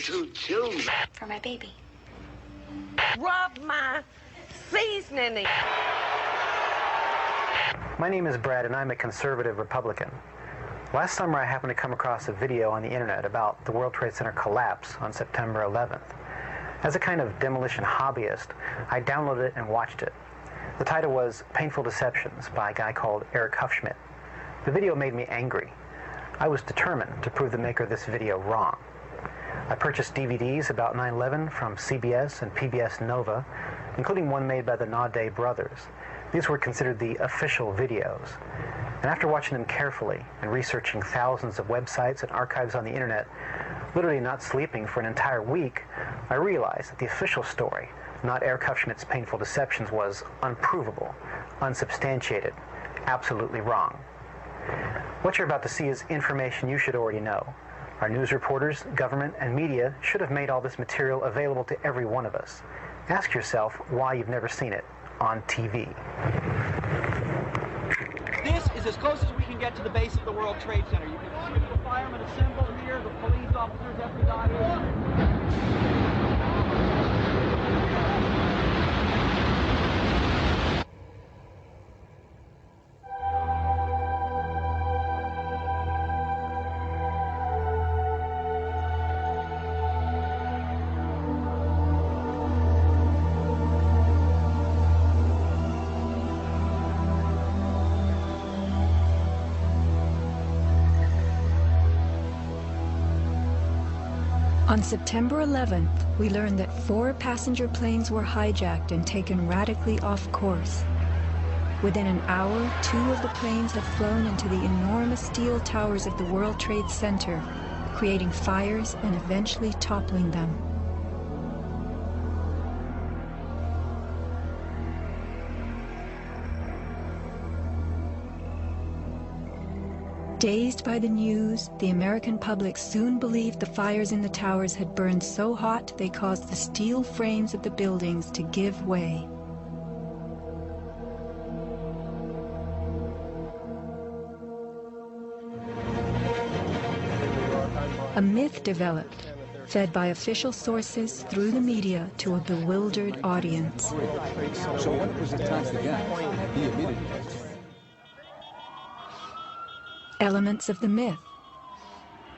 little children. For my baby. Rub my seasoning. My name is Brad, and I'm a conservative Republican. Last summer, I happened to come across a video on the internet about the World Trade Center collapse on September 11th. As a kind of demolition hobbyist, I downloaded it and watched it. The title was Painful Deceptions by a guy called Eric Huffschmidt. The video made me angry. I was determined to prove the maker of this video wrong. I purchased DVDs about 9/11 from CBS and PBS Nova, including one made by the Naudet brothers. These were considered the official videos. And after watching them carefully and researching thousands of websites and archives on the internet, literally not sleeping for an entire week, I realized that the official story, not Eric Huffschmidt's Painful Deceptions, was unprovable, unsubstantiated, absolutely wrong. What you're about to see is information you should already know. Our news reporters, government, and media should have made all this material available to every one of us. Ask yourself why you've never seen it on TV. This is as close as we can get to the base of the World Trade Center. You can see the firemen assembled here, the police officers, everybody. On September 11th, we learned that 4 passenger planes were hijacked and taken radically off course. Within an hour, 2 of the planes had flown into the enormous steel towers of the World Trade Center, creating fires and eventually toppling them. Dazed by the news, the American public soon believed the fires in the towers had burned so hot they caused the steel frames of the buildings to give way. A myth developed, fed by official sources through the media to a bewildered audience. So when it was attacked again, he immediately... Elements of the myth.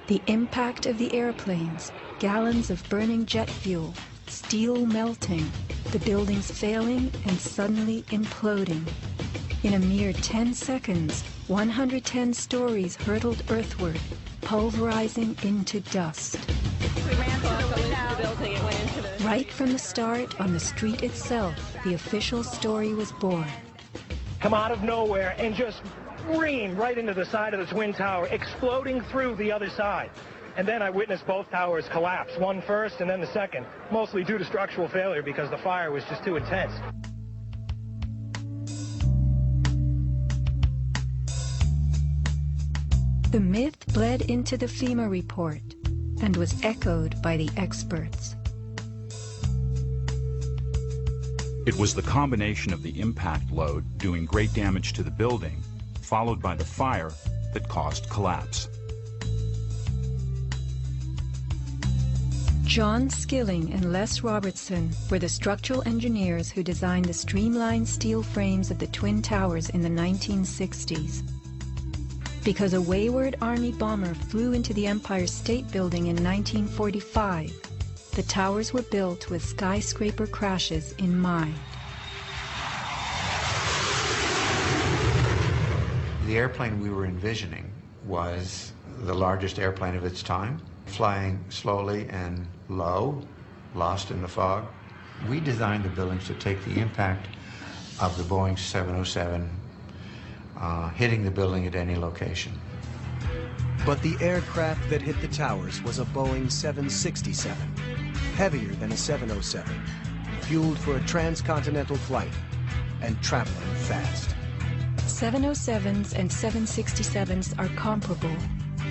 The impact of the airplanes, gallons of burning jet fuel, steel melting, the buildings failing and suddenly imploding. In a mere 10 seconds, 110 stories hurtled earthward, pulverizing into dust. We ran to the building and went into the... Right from the start, on the street itself, the official story was born. Come out of nowhere and just scream right into the side of the Twin Tower, exploding through the other side. And then I witnessed both towers collapse, one first and then the second, mostly due to structural failure because the fire was just too intense. The myth bled into the FEMA report and was echoed by the experts. It was the combination of the impact load doing great damage to the building, followed by the fire, that caused collapse. John Skilling and Les Robertson were the structural engineers who designed the streamlined steel frames of the Twin Towers in the 1960s. Because a wayward Army bomber flew into the Empire State Building in 1945, the towers were built with skyscraper crashes in mind. The airplane we were envisioning was the largest airplane of its time, flying slowly and low, lost in the fog. We designed the buildings to take the impact of the Boeing 707 hitting the building at any location. But the aircraft that hit the towers was a Boeing 767, heavier than a 707, fueled for a transcontinental flight and traveling fast. 707s and 767s are comparable.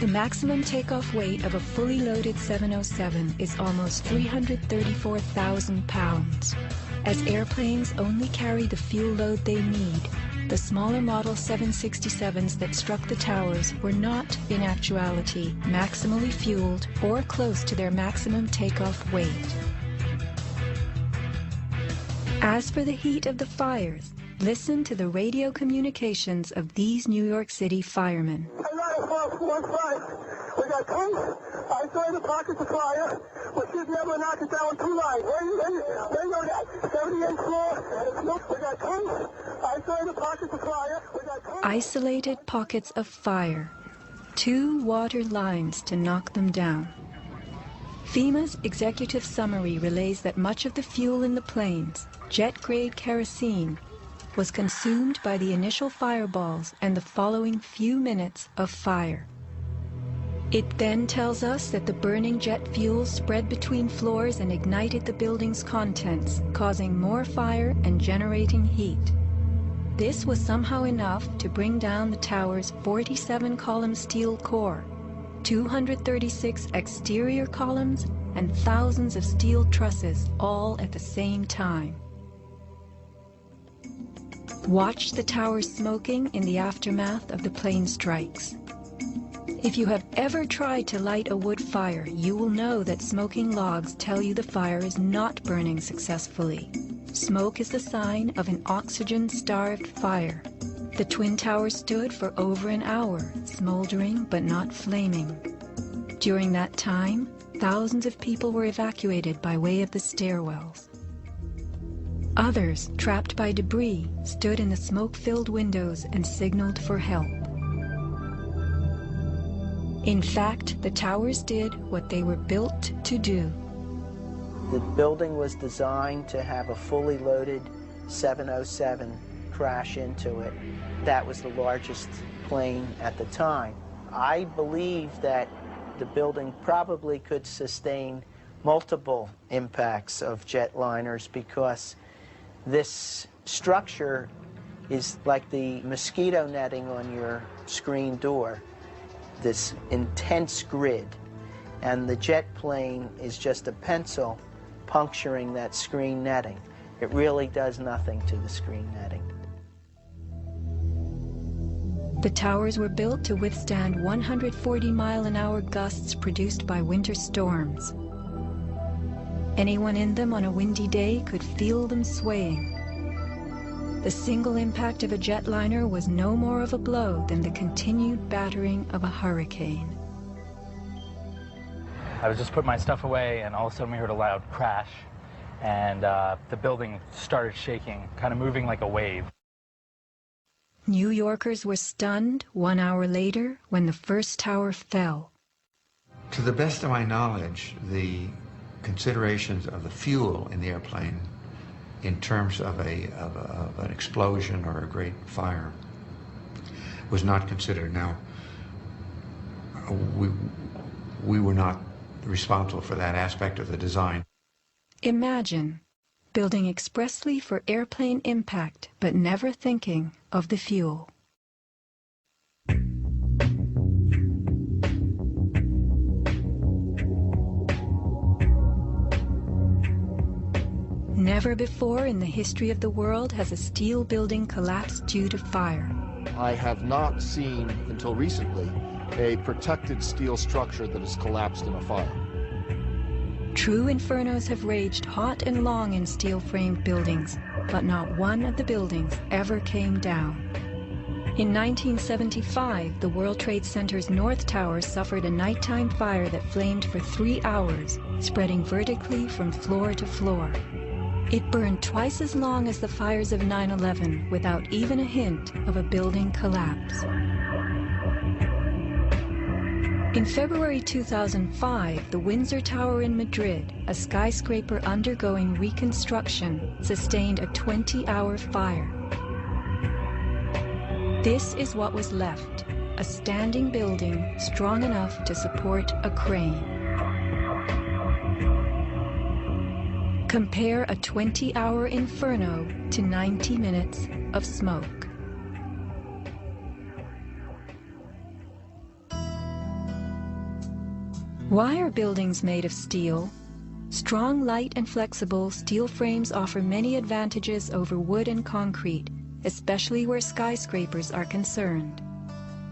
The maximum takeoff weight of a fully loaded 707 is almost 334,000 pounds. As airplanes only carry the fuel load they need, The smaller Model 767s that struck the towers were not, in actuality, maximally fueled or close to their maximum takeoff weight. As for the heat of the fires, listen to the radio communications of these New York City firemen. We got tanks. I saw the pockets of fire. We should never knock it down too light. Where you know that? 78th floor. We got tanks. I saw the pockets of fire. We got tanks. Isolated pockets of fire. 2 water lines to knock them down. FEMA's executive summary relays that much of the fuel in the planes, jet-grade kerosene, was consumed by the initial fireballs and the following few minutes of fire. It then tells us that the burning jet fuel spread between floors and ignited the building's contents, causing more fire and generating heat. This was somehow enough to bring down the tower's 47-column steel core, 236 exterior columns, and thousands of steel trusses, all at the same time. Watch the towers smoking in the aftermath of the plane strikes. If you have ever tried to light a wood fire, you will know that smoking logs tell you the fire is not burning successfully. Smoke is the sign of an oxygen-starved fire. The Twin Towers stood for over an hour, smoldering but not flaming. During that time, thousands of people were evacuated by way of the stairwells. Others, trapped by debris, stood in the smoke-filled windows and signaled for help. In fact, the towers did what they were built to do. The building was designed to have a fully loaded 707 crash into it. That was the largest plane at the time. I believe that the building probably could sustain multiple impacts of jetliners because this structure is like the mosquito netting on your screen door, this intense grid, and the jet plane is just a pencil puncturing that screen netting. It really does nothing to the screen netting. The towers were built to withstand 140-mile-an-hour gusts produced by winter storms. Anyone in them on a windy day could feel them swaying. The single impact of a jetliner was no more of a blow than the continued battering of a hurricane. I was just putting my stuff away, and all of a sudden we heard a loud crash, and the building started shaking, kind of moving like a wave. New Yorkers were stunned 1 hour later when the first tower fell. To the best of my knowledge, the considerations of the fuel in the airplane in terms of an explosion or a great fire was not considered. Now, we were not responsible for that aspect of the design. Imagine building expressly for airplane impact, but never thinking of the fuel. Never before in the history of the world has a steel building collapsed due to fire. I have not seen, until recently, a protected steel structure that has collapsed in a fire. True infernos have raged hot and long in steel-framed buildings, but not one of the buildings ever came down. In 1975, the World Trade Center's North Tower suffered a nighttime fire that flamed for 3 hours, spreading vertically from floor to floor. It burned twice as long as the fires of 9/11 without even a hint of a building collapse. In February 2005, the Windsor Tower in Madrid, a skyscraper undergoing reconstruction, sustained a 20-hour fire. This is what was left, a standing building strong enough to support a crane. Compare a 20-hour inferno to 90 minutes of smoke. Why are buildings made of steel? Strong, light, and flexible steel frames offer many advantages over wood and concrete, especially where skyscrapers are concerned.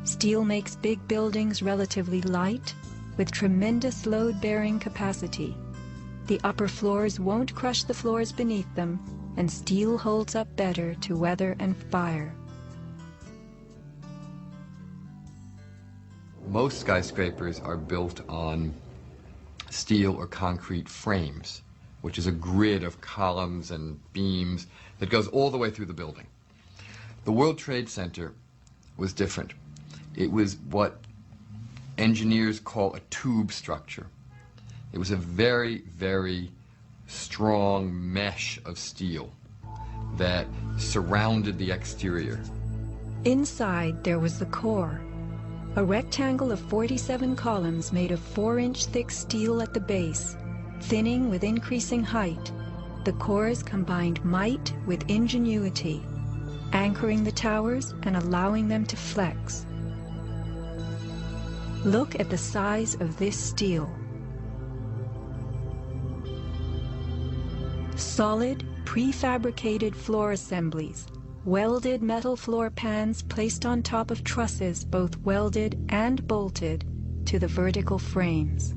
Steel makes big buildings relatively light, with tremendous load-bearing capacity. The upper floors won't crush the floors beneath them, and steel holds up better to weather and fire. Most skyscrapers are built on steel or concrete frames, which is a grid of columns and beams that goes all the way through the building. The World Trade Center was different. It was what engineers call a tube structure. It was a very, very strong mesh of steel that surrounded the exterior. Inside there was the core, a rectangle of 47 columns made of 4-inch thick steel at the base, thinning with increasing height. The cores combined might with ingenuity, anchoring the towers and allowing them to flex. Look at the size of this steel. Solid, prefabricated floor assemblies, welded metal floor pans placed on top of trusses both welded and bolted to the vertical frames.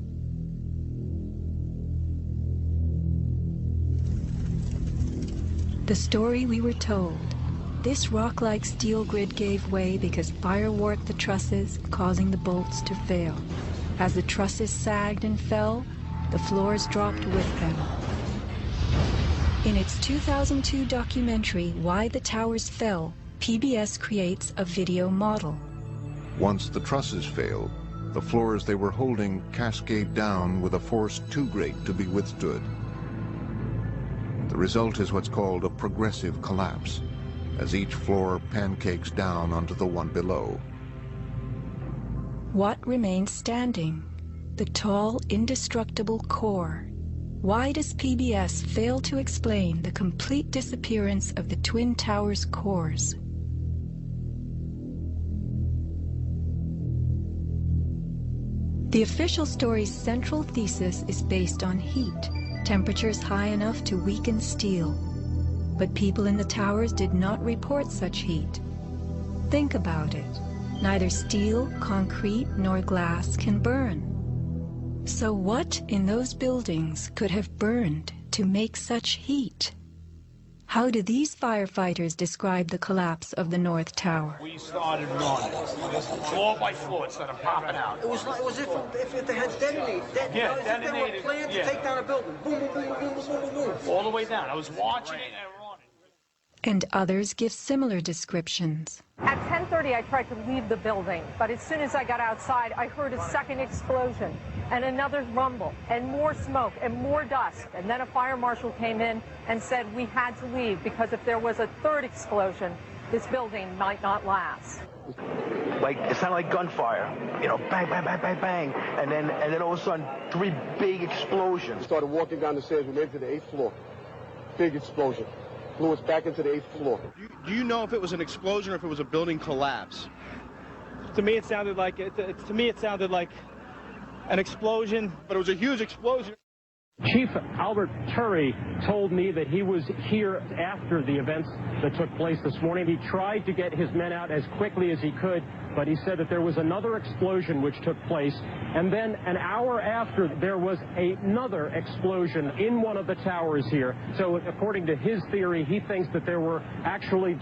The story we were told. This rock-like steel grid gave way because fire warped the trusses, causing the bolts to fail. As the trusses sagged and fell, the floors dropped with them. In its 2002 documentary, Why the Towers Fell, PBS creates a video model. Once the trusses fail, the floors they were holding cascade down with a force too great to be withstood. The result is what's called a progressive collapse, as each floor pancakes down onto the one below. What remains standing? The tall, indestructible core. Why does PBS fail to explain the complete disappearance of the Twin Towers cores? The official story's central thesis is based on heat, temperatures high enough to weaken steel. But people in the towers did not report such heat. Think about it. Neither steel, concrete, nor glass can burn. So what in those buildings could have burned to make such heat? How do these firefighters describe the collapse of the North Tower? We started running. Floor by floor, it started popping out. It was if they had detonated. Yeah, as if they were detonated. planned to Yeah. take down a building. Boom, boom, boom, boom, boom, boom, boom, boom. All the way down. I was watching it and running. And others give similar descriptions. At 10:30, I tried to leave the building, but as soon as I got outside, I heard a second explosion and another rumble and more smoke and more dust. And then a fire marshal came in and said we had to leave because if there was a third explosion, this building might not last. Like, it sounded like gunfire, you know, bang, bang, bang, bang, bang, and then all of a sudden, 3 big explosions. Started walking down the stairs, we made it to the 8th floor. Big explosion. Blew us back into the 8th floor. Do you know if it was an explosion or if it was a building collapse? To me, it sounded like an explosion, but it was a huge explosion. Chief Albert Turry told me that he was here after the events that took place this morning. He tried to get his men out as quickly as he could, but he said that there was another explosion which took place, and then an hour after there was another explosion in one of the towers here. So according to his theory, he thinks that there were actually